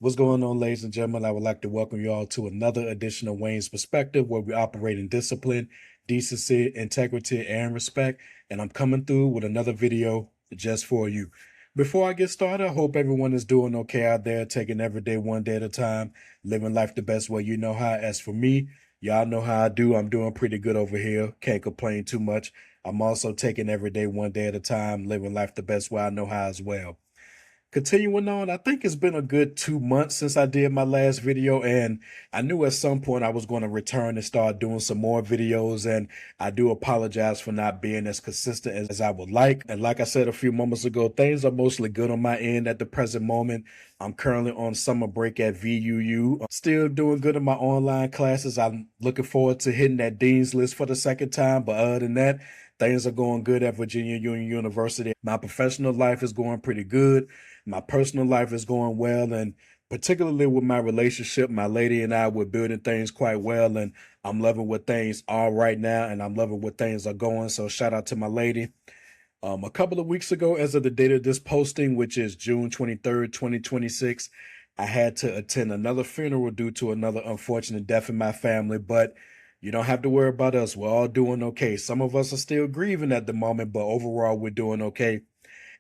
What's going on, ladies and gentlemen? I would like to welcome you all to another edition of Wayne's Perspective, where we operate in discipline, decency, integrity, and respect. And I'm coming through with another video just for you. Before I get started, I hope everyone is doing okay out there, taking every day one day at a time, living life the best way you know how. As for me, y'all know how I do. I'm doing pretty good over here. Can't complain too much. I'm also taking every day one day at a time, living life the best way I know how as well. Continuing on, I think it's been a good 2 months since I did my last video, and I knew at some point I was going to return and start doing some more videos, and I do apologize for not being as consistent as I would like. And like I said a few moments ago, things are mostly good on my end at the present moment. I'm currently on summer break at VUU. I'm still doing good in my online classes. I'm looking forward to hitting that dean's list for the second time, but other than that, things are going good at Virginia Union University. My professional life is going pretty good. My personal life is going well, and particularly with my relationship, my lady and I, we're building things quite well, and I'm loving where things are right now, and I'm loving where things are going. So shout out to my lady. A couple of weeks ago, as of the date of this posting, which is June 23rd, 2026, I had to attend another funeral due to another unfortunate death in my family, but you don't have to worry about us. We're all doing okay. Some of us are still grieving at the moment, but overall, we're doing okay.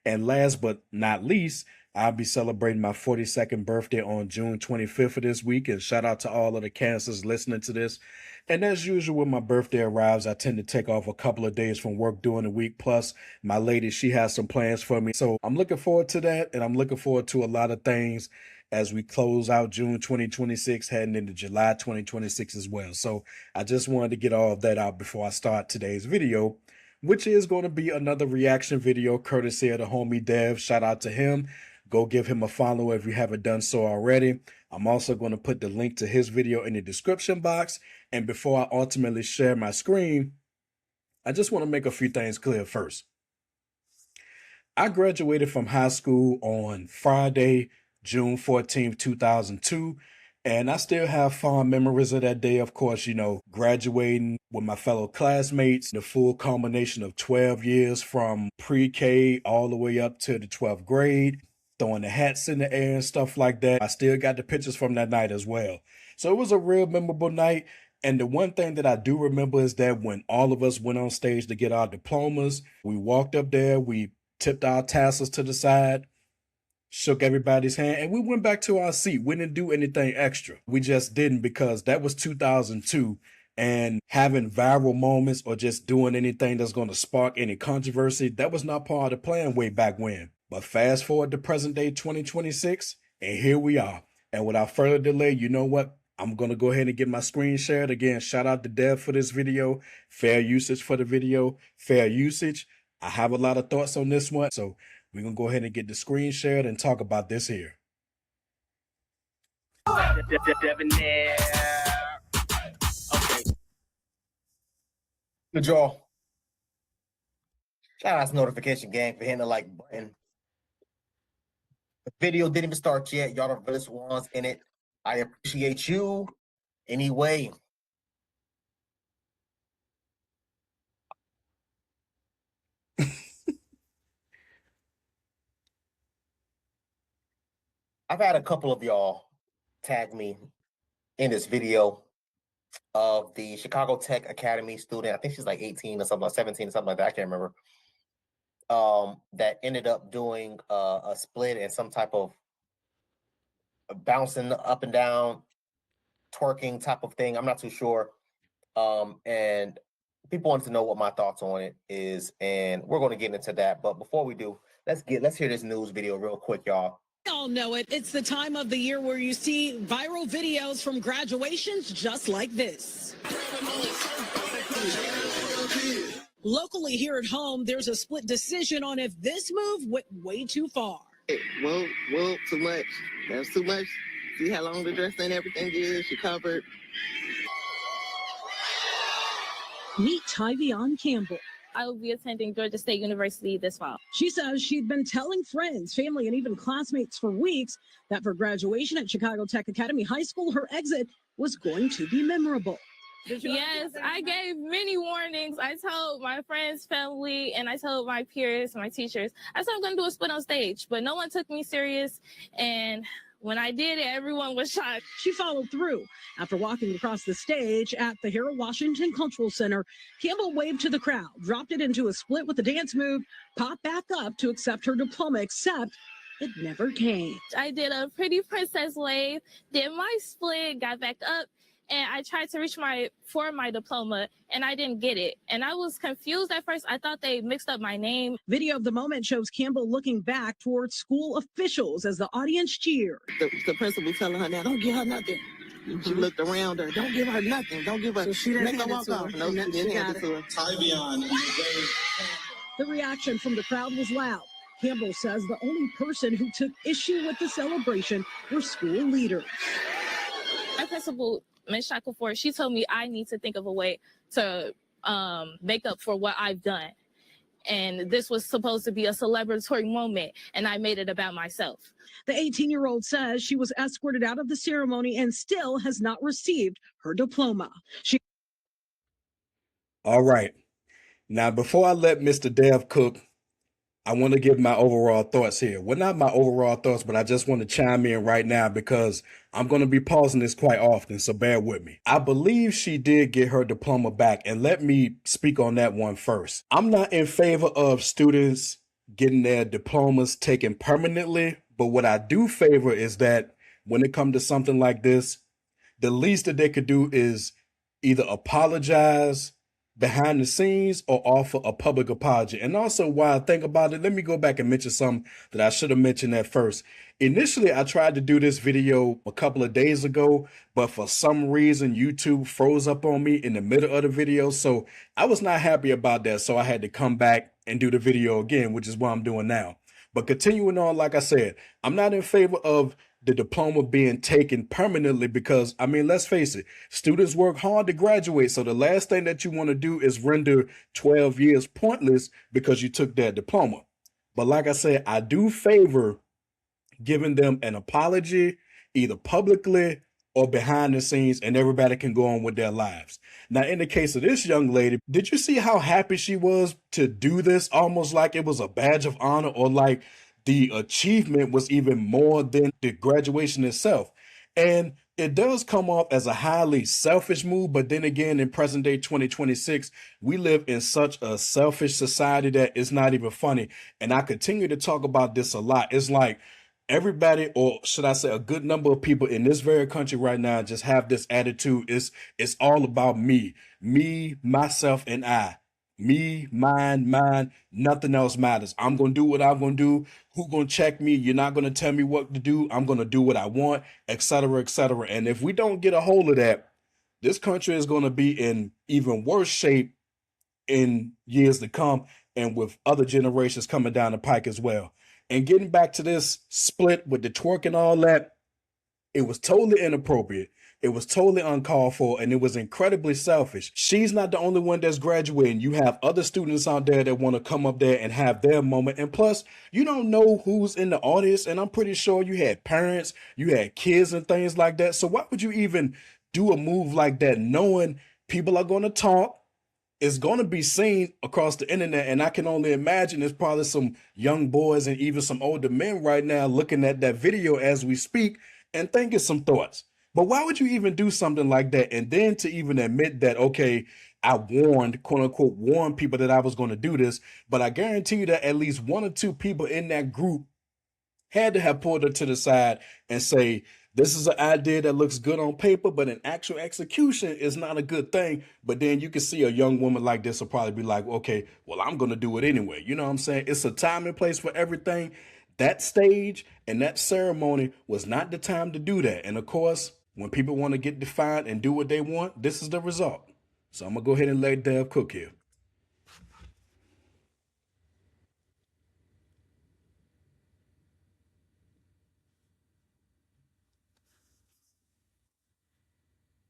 And last but not least, I'll be celebrating my 42nd birthday on June 25th of this week. And shout out to all of the cancers listening to this. And as usual, when my birthday arrives, I tend to take off a couple of days from work during the week. Plus, my lady, she has some plans for me. So I'm looking forward to that. And I'm looking forward to a lot of things as we close out June 2026, heading into July 2026 as well. So I just wanted to get all of that out before I start today's video, which is going to be another reaction video courtesy of the homie Dev. Shout out to him. Go give him a follow if you haven't done so already. I'm also going to put the link to his video in the description box. And before I ultimately share my screen, I just want to make a few things clear first. I graduated from high school on Friday, June 14th, 2002. And I still have fond memories of that day. Of course, graduating with my fellow classmates, the full culmination of 12 years from pre-K all the way up to the 12th grade, throwing the hats in the air and stuff like that. I still got the pictures from that night as well. So it was a real memorable night. And the one thing that I do remember is that when all of us went on stage to get our diplomas, we walked up there, we tipped our tassels to the side, shook everybody's hand, and we went back to our seat. We didn't do anything extra. We just didn't, because that was 2002, and having viral moments or just doing anything that's going to spark any controversy, that was not part of the plan way back when. But fast forward to present day 2026, and here we are. And without further delay, you know what? I'm going to go ahead and get my screen shared. Again, shout out to Dev for this video. Fair usage for the video. Fair usage. I have a lot of thoughts on this one, so we're going to go ahead and get the screen shared and talk about this here. Debonair. Okay. Good draw. Shout out to Notification Gang for hitting the like button. The video didn't even start yet. Y'all the first ones in it. I appreciate you anyway. I've had a couple of y'all tag me in this video of the Chicago Tech Academy student. I think she's like 18 or something, like 17 or something like that. I can't remember. That ended up doing a split and some type of bouncing up and down, twerking type of thing. I'm not too sure. And people wanted to know what my thoughts on it is, and we're going to get into that. But before we do, let's hear this news video real quick, y'all. All know it. It's the time of the year where you see viral videos from graduations just like this. Locally here at home, there's a split decision on if this move went way too far. Well, too much. That's too much. See how long the dress and everything is? She covered. Meet Tyvion Campbell. I will be attending Georgia State University this fall. She says she'd been telling friends, family, and even classmates for weeks that for graduation at Chicago Tech Academy High School, her exit was going to be memorable. Yes, I gave many warnings. I told my friends, family, and I told my peers, my teachers, I said I'm going to do a split on stage, but no one took me serious. And When I did it, everyone was shocked. She followed through. After walking across the stage at the Harold Washington Cultural Center, Campbell waved to the crowd, dropped it into a split with a dance move, popped back up to accept her diploma, except it never came. I did a pretty princess wave, did my split, got back up, and I tried to reach for my diploma, and I didn't get it. And I was confused at first. I thought they mixed up my name. Video of the moment shows Campbell looking back towards school officials as the audience cheered. The principal telling her now, don't give her nothing. She looked around her, don't give her nothing. Don't give her, So she didn't make her hand it walk to her, off. No, and she then didn't she hand got it to her. Tyvion. The reaction from the crowd was loud. Campbell says the only person who took issue with the celebration were school leaders. My principal, Ms. Shackelford, she told me I need to think of a way to make up for what I've done. And this was supposed to be a celebratory moment, and I made it about myself. The 18-year-old says she was escorted out of the ceremony and still has not received her diploma. All right. Now, before I let Mr. Dev cook, I want to give my overall thoughts here. Well, not my overall thoughts, but I just want to chime in right now because I'm going to be pausing this quite often, so bear with me. I believe she did get her diploma back, and let me speak on that one first. I'm not in favor of students getting their diplomas taken permanently, but what I do favor is that when it comes to something like this, the least that they could do is either apologize behind the scenes or offer a public apology. And also, while I think about it, let me go back and mention something that I should have mentioned at first. Initially, I tried to do this video a couple of days ago, but for some reason, YouTube froze up on me in the middle of the video. So I was not happy about that. So I had to come back and do the video again, which is what I'm doing now. But continuing on, like I said, I'm not in favor of the diploma being taken permanently because, I mean, let's face it, students work hard to graduate. So the last thing that you want to do is render 12 years pointless because you took that diploma. But like I said, I do favor giving them an apology, either publicly or behind the scenes, and everybody can go on with their lives. Now, in the case of this young lady, did you see how happy she was to do this? Almost like it was a badge of honor, or like the achievement was even more than the graduation itself. And it does come off as a highly selfish move, but then again, in present day 2026, we live in such a selfish society that it's not even funny. And I continue to talk about this a lot. It's like everybody, or should I say a good number of people in this very country right now, just have this attitude. It's all about me, myself, and I. Me, mine, nothing else matters. I'm going to do what I'm going to do. Who going to check me? You're not going to tell me what to do. I'm going to do what I want, etc., etc. And if we don't get a hold of that, this country is going to be in even worse shape in years to come, and with other generations coming down the pike as well. And getting back to this split with the twerk and all that, it was totally inappropriate. It was totally uncalled for, and it was incredibly selfish. She's not the only one that's graduating. You have other students out there that want to come up there and have their moment. And plus, you don't know who's in the audience, and I'm pretty sure you had parents, you had kids and things like that. So why would you even do a move like that knowing people are going to talk? It's going to be seen across the internet, and I can only imagine there's probably some young boys and even some older men right now looking at that video as we speak and thinking some thoughts. But why would you even do something like that? And then to even admit that, okay, I warned, quote unquote, warned people that I was going to do this, but I guarantee you that at least one or two people in that group had to have pulled her to the side and say, this is an idea that looks good on paper, but in actual execution is not a good thing. But then you can see a young woman like this will probably be like, okay, well, I'm going to do it anyway. You know what I'm saying? It's a time and place for everything. That stage and that ceremony was not the time to do that. And of course, when people want to get defined and do what they want, this is the result. So I'm going to go ahead and let Dev cook here.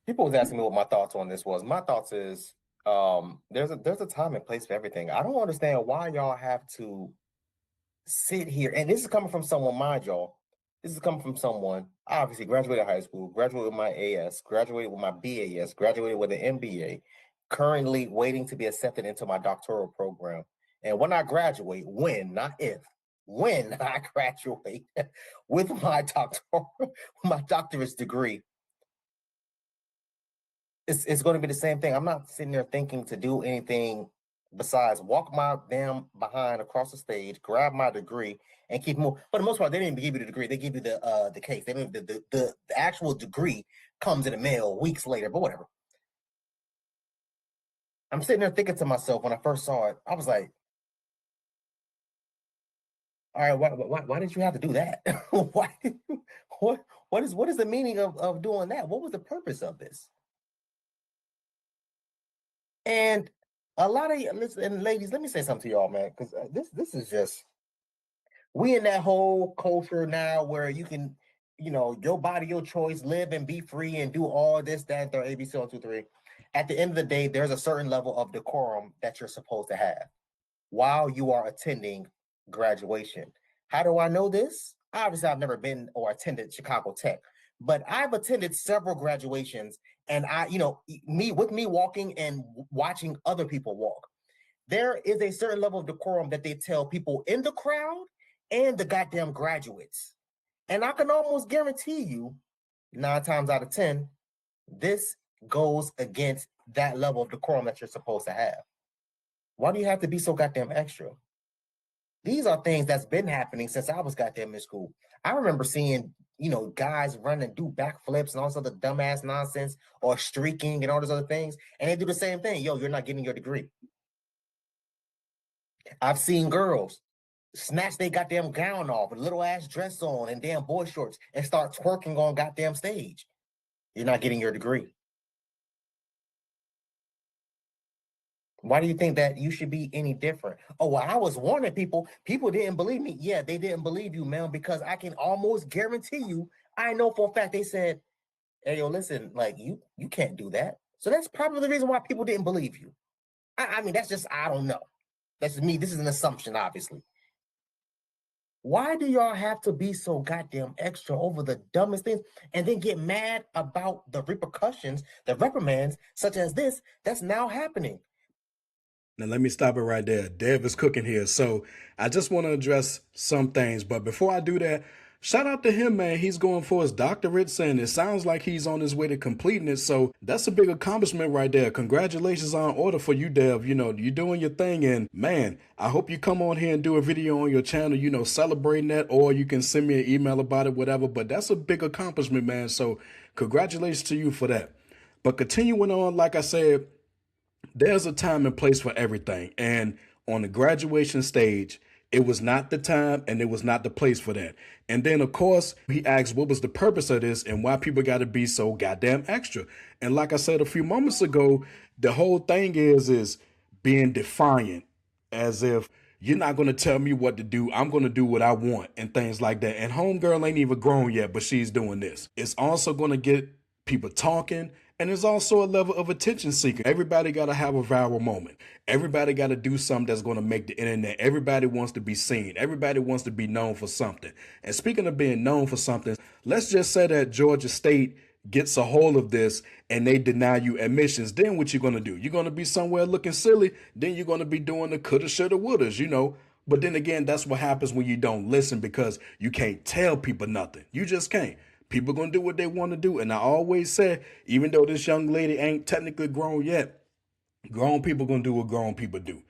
People was asking me what my thoughts on this was. My thoughts is there's a time and place for everything. I don't understand why y'all have to sit here, and this is coming from someone, mind y'all. This is coming from someone, obviously graduated high school, graduated with my AS, graduated with my BAS, graduated with an MBA, currently waiting to be accepted into my doctoral program. And when I graduate, when, not if, when I graduate with my doctorate degree, it's going to be the same thing. I'm not sitting there thinking to do anything besides walk my damn behind across the stage, grab my degree, and keep moving. For the most part, they didn't even give you the degree; they give you the case. They didn't, the actual degree comes in the mail weeks later, but whatever. I'm sitting there thinking to myself when I first saw it, I was like, all right, why did you have to do that? Why? What is the meaning of doing that? What was the purpose of this? And a lot of listen, and ladies, let me say something to y'all, man, because this is just we in that whole culture now where you can, your body, your choice, live and be free and do all this, that, and third, ABC 1, 2, 3. At the end of the day, there's a certain level of decorum that you're supposed to have while you are attending graduation. How do I know this? Obviously, I've never been or attended Chicago Tech, but I've attended several graduations, and me walking and watching other people walk. There is a certain level of decorum that they tell people in the crowd and the goddamn graduates. And I can almost guarantee you, 9 times out of 10, this goes against that level of decorum that you're supposed to have. Why do you have to be so goddamn extra? These are things that's been happening since I was goddamn in school. I remember seeing, guys run and do backflips and all this other dumbass nonsense, or streaking and all those other things. And they do the same thing. Yo, you're not getting your degree. I've seen girls snatch their goddamn gown off, a little ass dress on, and damn boy shorts, and start twerking on goddamn stage. You're not getting your degree. Why do you think that you should be any different? Oh, well, I was warning people. People didn't believe me. Yeah, they didn't believe you, man, because I can almost guarantee you, I know for a fact they said, hey, yo, listen, like, you can't do that. So that's probably the reason why people didn't believe you. I mean, that's just, I don't know. That's me. This is an assumption, obviously. Why do y'all have to be so goddamn extra over the dumbest things and then get mad about the repercussions, the reprimands, such as this, that's now happening? Now, let me stop it right there. Dev is cooking here. So I just want to address some things. But before I do that, shout out to him, man. He's going for his doctorates, and it sounds like he's on his way to completing it. So that's a big accomplishment right there. Congratulations on order for you, Dev. You're doing your thing. And man, I hope you come on here and do a video on your channel, celebrating that, or you can send me an email about it, whatever. But that's a big accomplishment, man. So congratulations to you for that. But continuing on, like I said, there's a time and place for everything. And on the graduation stage, it was not the time and it was not the place for that. And then, of course, he asked what was the purpose of this and why people got to be so goddamn extra. And like I said a few moments ago, the whole thing is being defiant, as if you're not going to tell me what to do. I'm going to do what I want and things like that. And homegirl ain't even grown yet, but she's doing this. It's also going to get people talking. And there's also a level of attention seeking. Everybody got to have a viral moment. Everybody got to do something that's going to make the internet. Everybody wants to be seen. Everybody wants to be known for something. And speaking of being known for something, let's just say that Georgia State gets a hold of this and they deny you admissions. Then what you going to do? You're going to be somewhere looking silly. Then you're going to be doing the coulda, shoulda, wouldas, But then again, that's what happens when you don't listen, because you can't tell people nothing. You just can't. People gonna do what they want to do. And I always say, even though this young lady ain't technically grown yet, grown people gonna do what grown people do.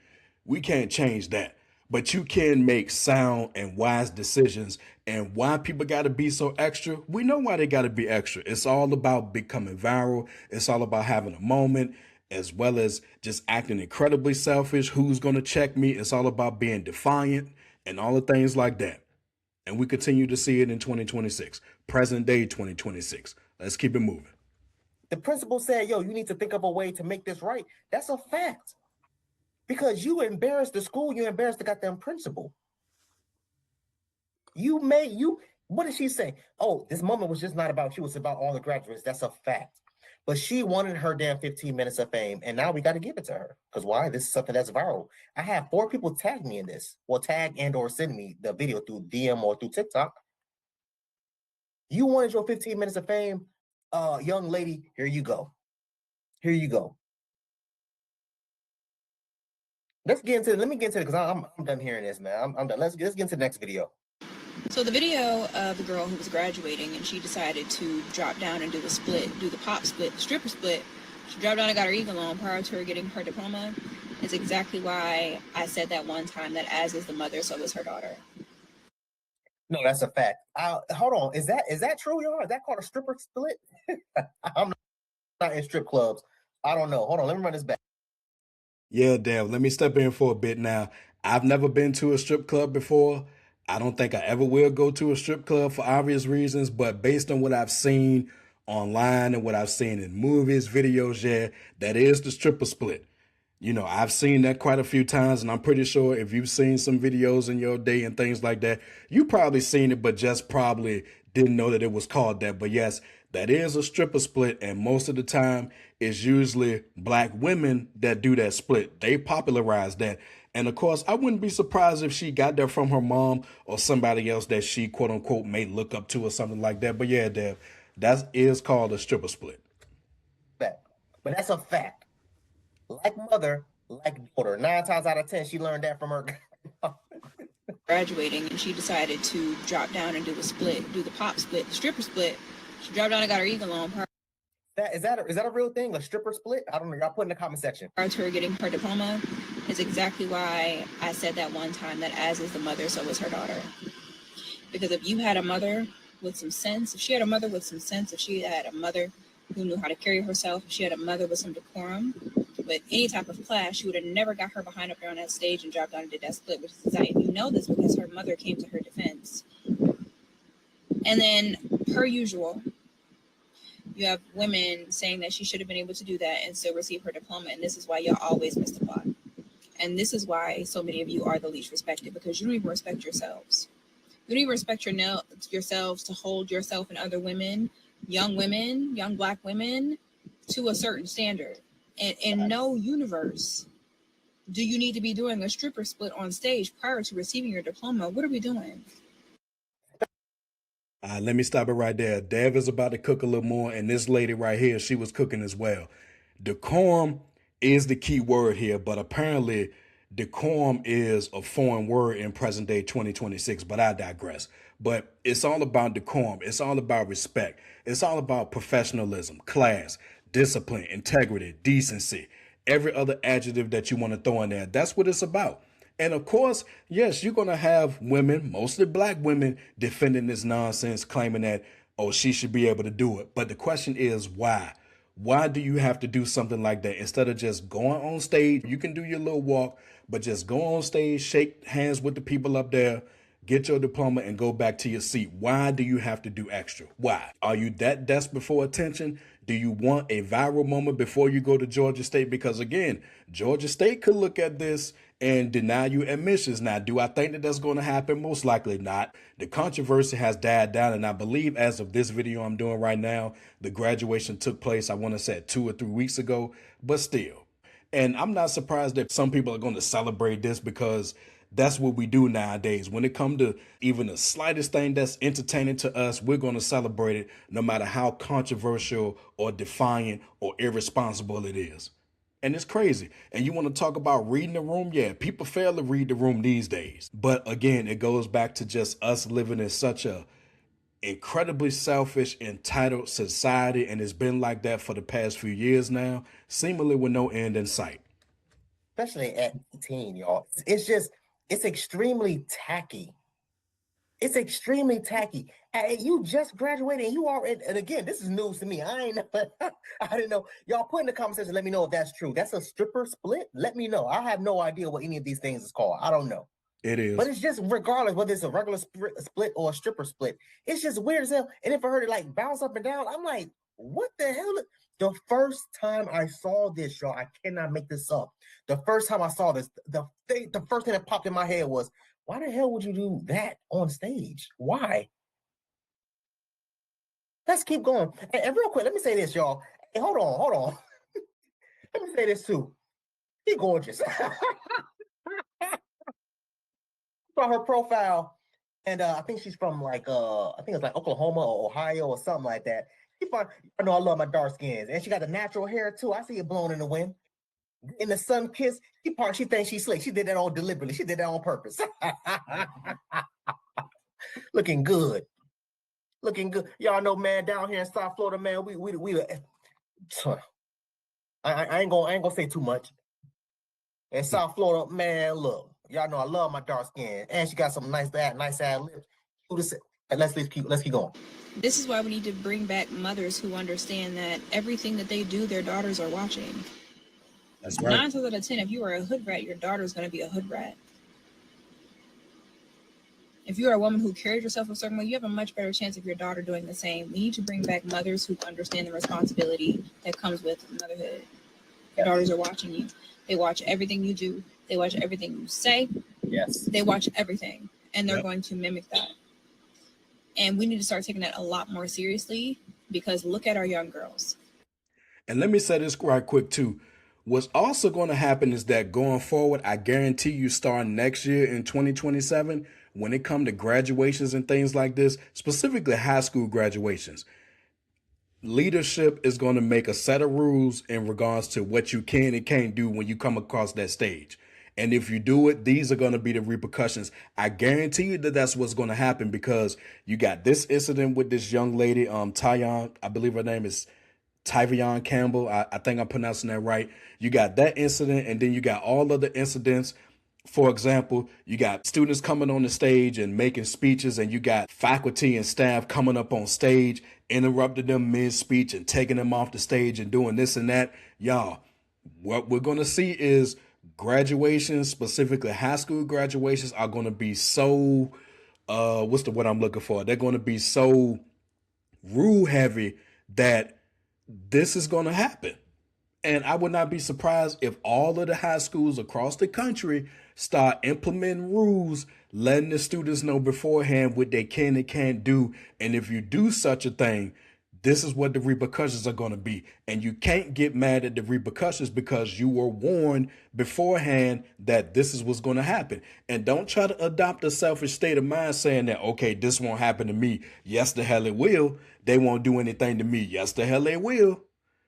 We can't change that. But you can make sound and wise decisions. And why people gotta be so extra, we know why they gotta be extra. It's all about becoming viral. It's all about having a moment, as well as just acting incredibly selfish. Who's gonna check me? It's all about being defiant and all the things like that. And we continue to see it in 2026, present day 2026. Let's keep it moving. The principal said, yo, you need to think of a way to make this right. That's a fact. Because you embarrassed the school, you embarrassed the goddamn principal. What did she say? Oh, this moment was just not about you, it's about all the graduates. That's a fact. But she wanted her damn 15 minutes of fame, and now we got to give it to her. Because why? This is something that's viral. I have 4 people tag me in this. Well, tag and or send me the video through DM or through TikTok. You wanted your 15 minutes of fame? Young lady, here you go. Here you go. Let's get into it. Let me get into it because I'm done hearing this, man. I'm done. Let's get into the next video. So the video of the girl who was graduating and she decided to drop down and do the pop split, the stripper split. She dropped down and got her eagle on prior to her getting her diploma. Is exactly why I said that one time that as is the mother, so is her daughter. No, that's a fact. Hold on. Is that true, y'all? Is that called a stripper split? I'm not in strip clubs. I don't know. Hold on. Let me run this back. Yeah, Dev, let me step in for a bit now. I've never been to a strip club before. I don't think I ever will go to a strip club for obvious reasons, but based on what I've seen online and what I've seen in movies, videos, yeah, that is the stripper split. You know, I've seen that quite a few times, and I'm pretty sure if you've seen some videos in your day and things like that, you probably seen it, but just probably didn't know that it was called that. But yes, that is a stripper split, and most of the time it's usually black women that do that split. They popularize that. And of course, I wouldn't be surprised if she got that from her mom or somebody else that she quote unquote may look up to or something like that. But yeah, Dev, that is called a stripper split. But that's a fact. Like mother, like daughter. 9 times out of 10, she learned that from her. Graduating and she decided to drop down and do the pop split, the stripper split. She dropped down and got her eagle on prior Is that a real thing? A stripper split? I don't know. Y'all put in the comment section. to her getting her diploma. Is exactly why I said that one time that as is the mother, so is her daughter. Because if you had a mother with some sense, if she had a mother with some sense, if she had a mother who knew how to carry herself, if she had a mother with some decorum, with any type of class, she would have never got her behind up there on that stage and dropped down and did that split, which is exactly, you know this because her mother came to her defense. And then, per usual, you have women saying that she should have been able to do that and still receive her diploma, and this is why y'all always miss the plot. And this is why so many of you are the least respected, because you don't even respect yourselves. You don't even respect yourselves to hold yourself and other women, young black women, to a certain standard. And in no universe do you need to be doing a stripper split on stage prior to receiving your diploma. What are we doing? Let me stop it right there. Dev is about to cook a little more, and this lady right here, she was cooking as well. Decorum is the key word here, but apparently decorum is a foreign word in present day 2026, but I digress. But it's all about decorum. It's all about respect. It's all about professionalism, class, discipline, integrity, decency, every other adjective that you want to throw in there. That's what it's about. And of course, yes, you're going to have women, mostly black women, defending this nonsense, claiming that, oh, she should be able to do it. But the question is, why? Why do you have to do something like that? Instead of just going on stage, you can do your little walk, but just go on stage, shake hands with the people up there, get your diploma, and go back to your seat. Why do you have to do extra? Why? Are you that desperate for attention? Do you want a viral moment before you go to Georgia State? Because again, Georgia State could look at this and deny you admissions. Now, do I think that that's going to happen? Most likely not. The controversy has died down, and I believe as of this video I'm doing right now, the graduation took place, I want to say 2 or 3 weeks ago, but still. And I'm not surprised that some people are going to celebrate this because that's what we do nowadays. When it comes to even the slightest thing that's entertaining to us, we're going to celebrate it no matter how controversial or defiant or irresponsible it is. And it's crazy. And you want to talk about reading the room? Yeah, people fail to read the room these days. But again, it goes back to just us living in such a incredibly selfish, entitled society. And it's been like that for the past few years now, seemingly with no end in sight. Especially at 18, y'all. It's extremely tacky. It's extremely tacky. Hey, you just graduated and you already, and again, this is news to me. I didn't know. Y'all put in the comment section, let me know if that's true. That's a stripper split? Let me know. I have no idea what any of these things is called. I don't know. It is. But it's just regardless whether it's a regular split or a stripper split. It's just weird as hell. And if I heard it like bounce up and down, I'm like, what the hell? The first time I saw this, y'all, I cannot make this up. The first time I saw this, the first thing that popped in my head was, why the hell would you do that on stage? Why? Let's keep going. And real quick, let me say this, y'all. Hey, hold on. Let me say this too. She's gorgeous. Saw her profile, and I think she's from I think it's like Oklahoma or Ohio or something like that. I know I love my dark skins, and she got the natural hair too. I see it blown in the wind. in the sun kiss. She thinks she's slick. She did that all deliberately. She did that on purpose. Looking good. Looking good. Y'all know, man, down here in South Florida, man, I ain't gonna say too much. In South Florida, man, look, y'all know I love my dark skin, and she got some nice ad lips. And let's keep going. This is why we need to bring back mothers who understand that everything that they do, their daughters are watching. That's right. 9 times out of 10, if you are a hood rat, your daughter is going to be a hood rat. If you are a woman who carries yourself a certain way, you have a much better chance of your daughter doing the same. We need to bring back mothers who understand the responsibility that comes with motherhood. Your daughters are watching you. They watch everything you do. They watch everything you say. Yes. They watch everything, and they're Yep. going to mimic that. And we need to start taking that a lot more seriously, because look at our young girls. And let me say this right quick too. What's also going to happen is that going forward, I guarantee you starting next year in 2027, when it comes to graduations and things like this, specifically high school graduations, leadership is going to make a set of rules in regards to what you can and can't do when you come across that stage. And if you do it, these are going to be the repercussions. I guarantee you that that's what's going to happen, because you got this incident with this young lady, Tyvion, I believe her name is Tyvion Campbell. I think I'm pronouncing that right. You got that incident, and then you got all other incidents. For example, you got students coming on the stage and making speeches, and you got faculty and staff coming up on stage, interrupting them mid-speech and taking them off the stage and doing this and that. Y'all, what we're going to see is graduations, specifically high school graduations, are going to be so, what's the word I'm looking for? They're going to be so rule heavy that this is going to happen. And I would not be surprised if all of the high schools across the country start implementing rules, letting the students know beforehand what they can and can't do. And if you do such a thing, this is what the repercussions are going to be. And you can't get mad at the repercussions, because you were warned beforehand that this is what's going to happen. And don't try to adopt a selfish state of mind saying that, okay, this won't happen to me. Yes, the hell it will. They won't do anything to me. Yes, the hell they will.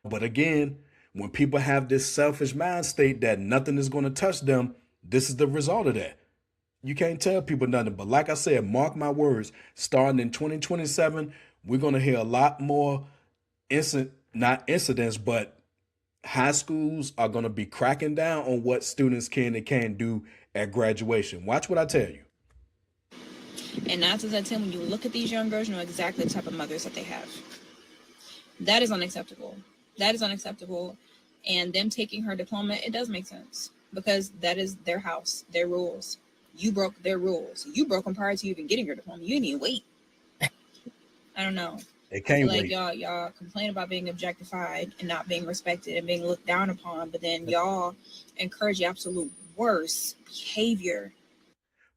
But again, when people have this selfish mind state that nothing is going to touch them, this is the result of that. You can't tell people nothing. But like I said, mark my words, starting in 2027, we're going to hear a lot more not incidents, but high schools are going to be cracking down on what students can and can't do at graduation. Watch what I tell you. And 9 times out of 10, when you look at these young girls, you know exactly the type of mothers that they have. That is unacceptable. That is unacceptable. And them taking her diploma, it does make sense, because that is their house, their rules. You broke their rules. You broke them prior to you even getting your diploma. You didn't even wait. I don't know. They can't like wait. y'all complain about being objectified and not being respected and being looked down upon, but then y'all encourage the absolute worst behavior.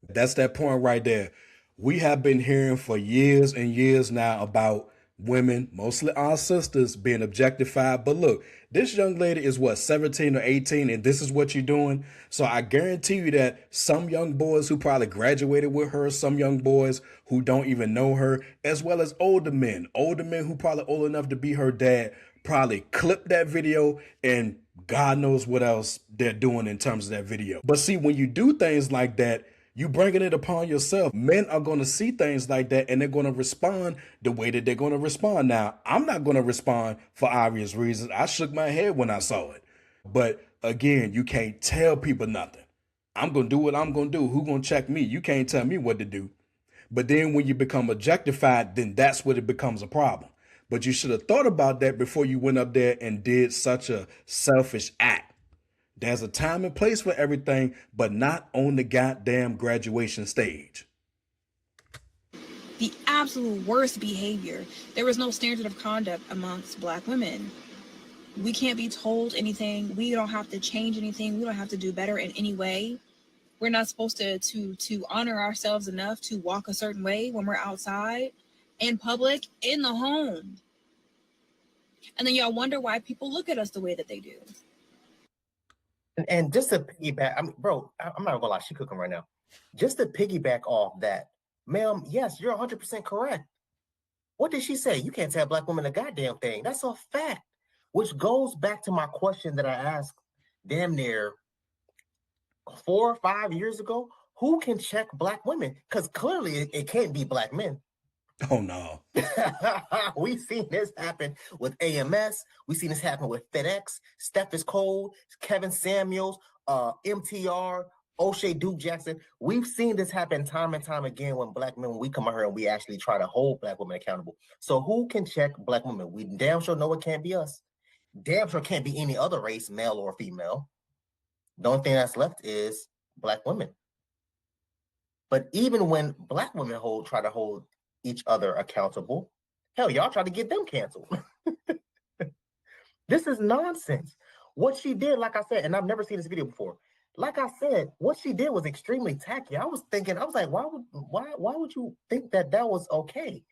That's that point right there. We have been hearing for years and years now about women, mostly our sisters, being objectified. But look, this young lady is what, 17 or 18, and this is what you're doing. So I guarantee you that some young boys who probably graduated with her, some young boys who don't even know her, as well as older men who probably old enough to be her dad, probably clipped that video, and God knows what else they're doing in terms of that video. But see, when you do things like that, you bringing it upon yourself. Men are going to see things like that, and they're going to respond the way that they're going to respond. Now, I'm not going to respond for obvious reasons. I shook my head when I saw it. But again, you can't tell people nothing. I'm going to do what I'm going to do. Who going to check me? You can't tell me what to do. But then when you become objectified, then that's when it becomes a problem. But you should have thought about that before you went up there and did such a selfish act. There's a time and place for everything, but not on the goddamn graduation stage. The absolute worst behavior. There was no standard of conduct amongst Black women. We can't be told anything. We don't have to change anything. We don't have to do better in any way. We're not supposed to honor ourselves enough to walk a certain way when we're outside, in public, in the home. And then y'all wonder why people look at us the way that they do. And just to piggyback, I mean, bro, I'm not gonna lie, she cooking right now. Just to piggyback off that, ma'am, yes, you're 100% correct. What did she say? You can't tell Black women a goddamn thing. That's a fact. Which goes back to my question that I asked damn near 4 or 5 years ago, who can check black women? Because clearly it can't be black men. Oh no. We've seen this happen with AMS. We've seen this happen with FedEx, Steph is Cold, Kevin Samuels, MTR, O'Shea Duke Jackson. We've seen this happen time and time again when black men, when we come out here and we actually try to hold black women accountable. So who can check black women? We damn sure know it can't be us. Damn sure can't be any other race, male or female. The only thing that's left is black women. But even when black women try to hold each other accountable, hell, y'all try to get them canceled. This is nonsense. What she did, like I said, and I've never seen this video before. Like I said, what she did was extremely tacky. I was like, why would you think that was okay?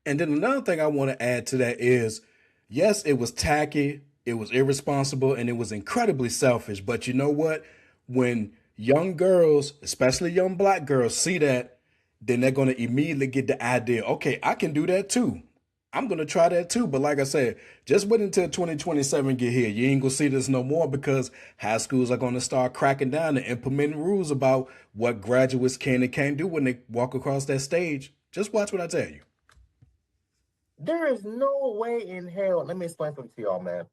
And then another thing I want to add to that is, yes, it was tacky, it was irresponsible, and it was incredibly selfish. But you know what? When young girls, especially young black girls, see that, then they're going to immediately get the idea, okay, I can do that too. I'm going to try that too. But like I said, just wait until 2027 get here. You ain't going to see this no more, because high schools are going to start cracking down and implementing rules about what graduates can and can't do when they walk across that stage. Just watch what I tell you. There is no way in hell. Let me explain something to y'all, man.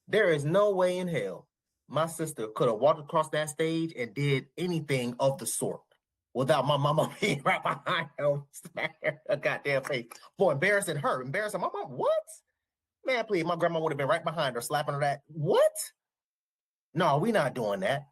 There is no way in hell my sister could have walked across that stage and did anything of the sort without my mama being right behind her, smack her a goddamn face for embarrassing her. Embarrassing my mom. What? Man, please, my grandma would have been right behind her, slapping her that. What? No, we not doing that.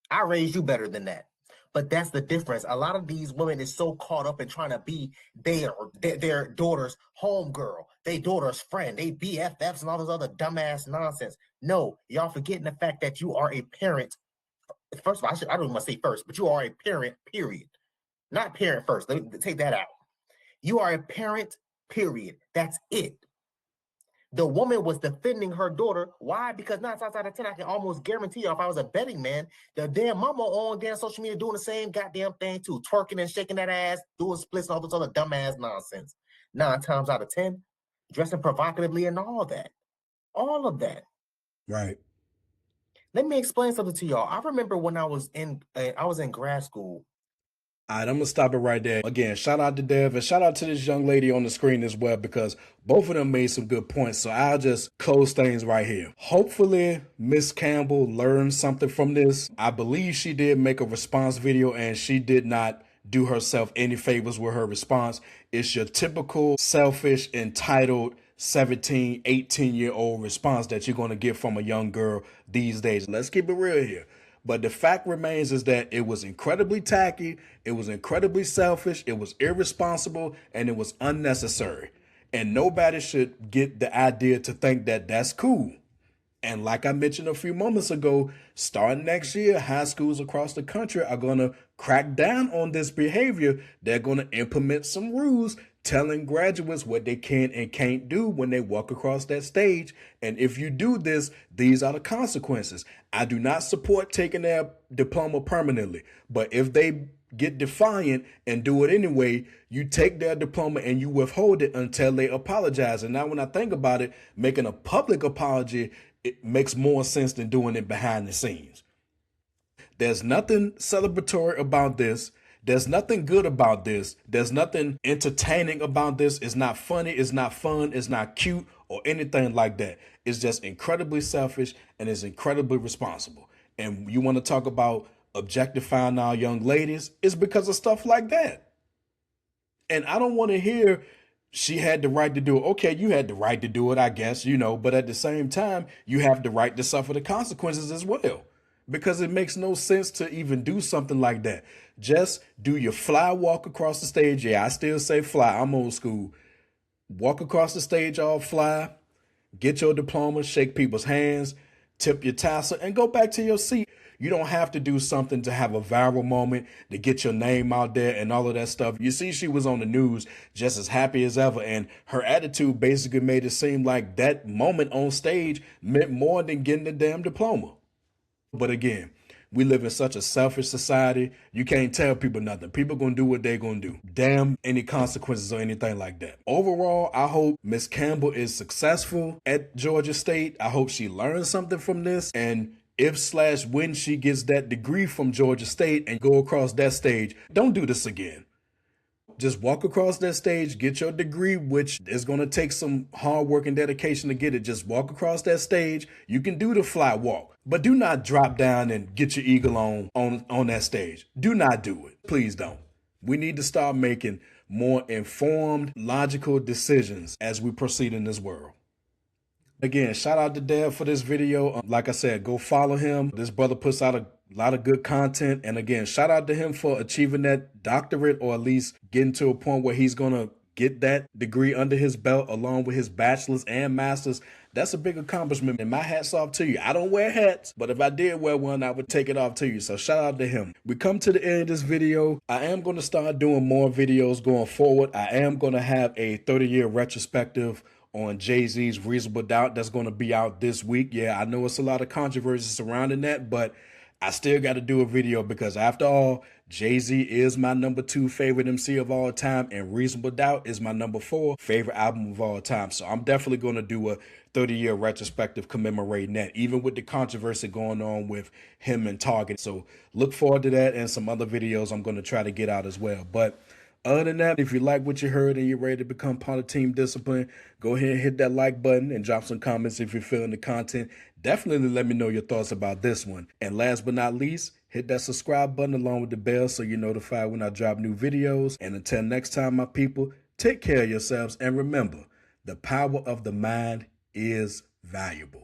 I raised you better than that. But that's the difference. A lot of these women is so caught up in trying to be their daughter's homegirl, their daughter's friend, they BFFs and all this other dumbass nonsense. No, y'all forgetting the fact that you are a parent. First of all, I don't want to say first, but you are a parent, period. Not parent first. Let me take that out. You are a parent, period. That's it. The woman was defending her daughter. Why? Because 9 times out of 10, I can almost guarantee you, if I was a betting man, the damn mama on damn social media doing the same goddamn thing too, twerking and shaking that ass, doing splits and all this other dumbass nonsense. 9 times out of 10, dressing provocatively and all that. All of that. Right. Let me explain something to y'all. I remember when I was in grad school. All right, I'm going to stop it right there. Again, shout out to Dev and shout out to this young lady on the screen as well, because both of them made some good points. So I'll just close things right here. Hopefully, Miss Campbell learned something from this. I believe she did make a response video and she did not do herself any favors with her response. It's your typical selfish, entitled 17, 18-year-old response that you're going to get from a young girl these days. Let's keep it real here. But the fact remains is that it was incredibly tacky, it was incredibly selfish, it was irresponsible, and it was unnecessary. And nobody should get the idea to think that that's cool. And like I mentioned a few moments ago, starting next year, high schools across the country are going to crack down on this behavior. They're going to implement some rules telling graduates what they can and can't do when they walk across that stage. And if you do this, these are the consequences. I do not support taking their diploma permanently, but if they get defiant and do it anyway, you take their diploma and you withhold it until they apologize. And now when I think about it, making a public apology, it makes more sense than doing it behind the scenes. There's nothing celebratory about this. There's nothing good about this. There's nothing entertaining about this. It's not funny. It's not fun. It's not cute or anything like that. It's just incredibly selfish and it's incredibly responsible. And you want to talk about objectifying our young ladies? It's because of stuff like that. And I don't want to hear she had the right to do it. Okay, you had the right to do it, I guess, but at the same time, you have the right to suffer the consequences as well. Because it makes no sense to even do something like that. Just do your fly walk across the stage. Yeah, I still say fly. I'm old school. Walk across the stage all fly. Get your diploma, shake people's hands, tip your tassel, and go back to your seat. You don't have to do something to have a viral moment, to get your name out there and all of that stuff. You see, she was on the news just as happy as ever, and her attitude basically made it seem like that moment on stage meant more than getting the damn diploma. But again, We live in such a selfish society. You can't tell people nothing. People gonna do what they gonna do. Damn any consequences or anything like that. Overall, I hope Miss Campbell is successful at Georgia State. I hope she learns something from this. And if/when she gets that degree from Georgia State and go across that stage, don't do this again. Just walk across that stage, get your degree, which is going to take some hard work and dedication to get it. Just walk across that stage. You can do the fly walk, but do not drop down and get your eagle on that stage. Do not do it. Please don't. We need to start making more informed, logical decisions as we proceed in this world. Again, shout out to Dev for this video. Like I said, go follow him. This brother puts out a lot of good content. And again, shout out to him for achieving that doctorate, or at least getting to a point where he's going to get that degree under his belt along with his bachelor's and master's. That's a big accomplishment, and my hat's off to you. I don't wear hats, but if I did wear one, I would take it off to you. So shout out to him. We come to the end of this video. I am going to start doing more videos going forward. I am going to have a 30-year retrospective on Jay-Z's Reasonable Doubt that's going to be out this week. Yeah, I know it's a lot of controversy surrounding that, but I still got to do a video because after all, Jay-Z is my #2 favorite MC of all time, and Reasonable Doubt is my #4 favorite album of all time. So I'm definitely going to do a 30-year retrospective commemorating that, even with the controversy going on with him and Target. So look forward to that and some other videos I'm going to try to get out as well. But other than that, if you like what you heard and you're ready to become part of Team Discipline, go ahead and hit that like button and drop some comments if you're feeling the content. Definitely let me know your thoughts about this one. And last but not least, hit that subscribe button along with the bell so you're notified when I drop new videos. And until next time, my people, take care of yourselves and remember, the power of the mind is valuable.